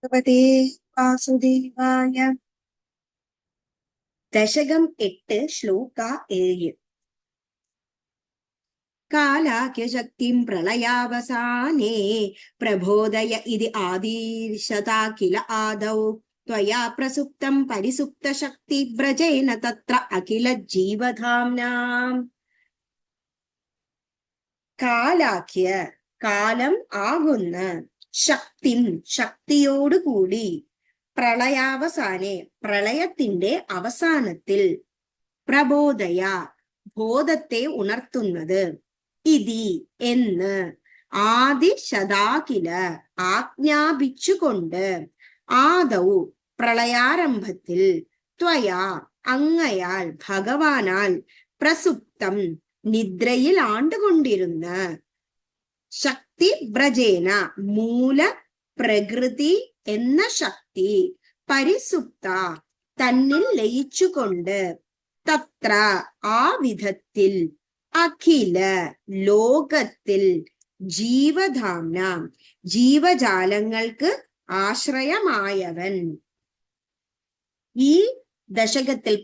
ഭഗവതേ വാസുദേവായ. ദശകം 8 ശ്ലോക 7. കാലാഖ്യശക്തിം പ്രളയാവസാനേ പ്രബോധയ ഇതി ആദീർഷതാ കില ആദൗ ത്വയാ പ്രസുപ്തം പരിസുപ്തശക്തി വ്രജേന തത്ര അഖില ജീവധാംനാം. കാലാഖ്യ കാലം ആകുന്ന, ശക്തിം ശക്തിയോടുകൂടി, പ്രളയാവസാനെ പ്രളയത്തിന്റെ അവസാനത്തിൽ, പ്രബോധയ ബോധത്തെ ഉണർത്തുന്നത്, ഇതി എന്ന്, ആദിശതാകില ആജ്ഞാപിച്ചുകൊണ്ട്, ആദൗ പ്രളയാരംഭത്തിൽ, ത്വയാ അങ്ങയാൽ ഭഗവാനാൽ, പ്രസുപ്തം നിദ്രയിൽ ആണ്ടുകൊണ്ടിരുന്ന, ശക്തി വ്രജേന മൂല പ്രകൃതി എന്ന ശക്തി, പരിസുപ്ത തന്നിൽ ലയിച്ചുകൊണ്ട്, തത്ര ആ വിധത്തിൽ, അഖില ലോകത്തിൽ, ജീവധാംന ജീവജാലങ്ങൾക്ക് ആശ്രയമായവൻ. ഈ ദശകത്തിൽ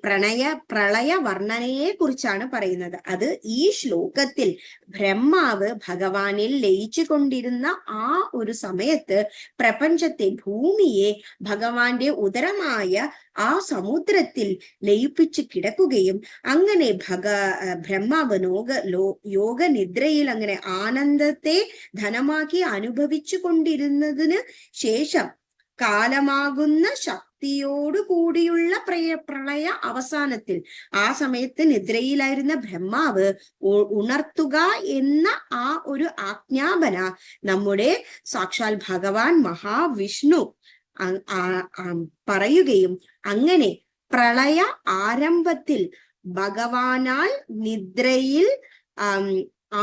പ്രളയ വർണ്ണനയെ കുറിച്ചാണ് പറയുന്നത്. അത് ഈ ശ്ലോകത്തിൽ ബ്രഹ്മാവ് ഭഗവാനിൽ ലയിച്ചു കൊണ്ടിരുന്ന ആ ഒരു സമയത്ത് പ്രപഞ്ചത്തെ, ഭൂമിയെ ഭഗവാന്റെ ഉദരമായ ആ സമുദ്രത്തിൽ ലയിപ്പിച്ചു കിടക്കുകയും, അങ്ങനെ ബ്രഹ്മാവ് യോഗനിദ്രയിൽ അങ്ങനെ ആനന്ദത്തെ ധനമാക്കി അനുഭവിച്ചു കൊണ്ടിരുന്നതിന് ശേഷം, കാലമാകുന്ന ശക്തിയോടു കൂടിയുള്ള പ്രളയ അവസാനത്തിൽ, ആ സമയത്ത് നിദ്രയിലായിരുന്ന ബ്രഹ്മാവ് ഉണർത്തുക എന്ന ആ ഒരു ആജ്ഞാപന നമ്മുടെ സാക്ഷാൽ ഭഗവാൻ മഹാവിഷ്ണു പറയുകയും, അങ്ങനെ പ്രളയ ആരംഭത്തിൽ ഭഗവാനാൽ നിദ്രയിൽ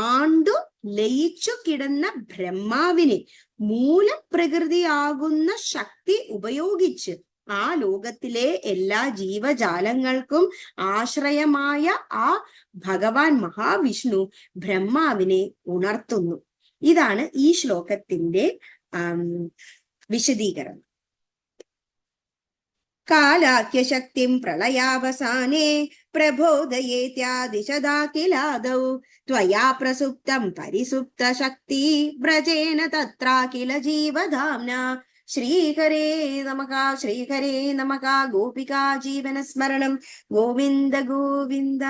ആണ്ടു ലയിച്ചു കിടന്ന ബ്രഹ്മാവിനെ മൂലപ്രകൃതിയാകുന്ന ശക്തി ഉപയോഗിച്ച് ആ ലോകത്തിലെ എല്ലാ ജീവജാലങ്ങൾക്കും ആശ്രയമായ ആ ഭഗവാൻ മഹാവിഷ്ണു ബ്രഹ്മാവിനെ ഉണർത്തുന്നു. ഇതാണ് ഈ ശ്ലോകത്തിന്റെ വിശദീകരണം. കാലാഖ്യശക്തിം പ്രളയാവസാനേ പ്രബോധയേത്യാദിശദാ കിലാദൗ ത്വയാ പ്രസുപ്തം പരിസുപ്തശക്തി വ്രജേന തത്രാഖില ജീവധാംന. ശ്രീഹരേ നമഃ, ശ്രീഹരേ നമഃ. ഗോപികാ ജീവനസ്മരണം. ഗോവിന്ദ ഗോവിന്ദ.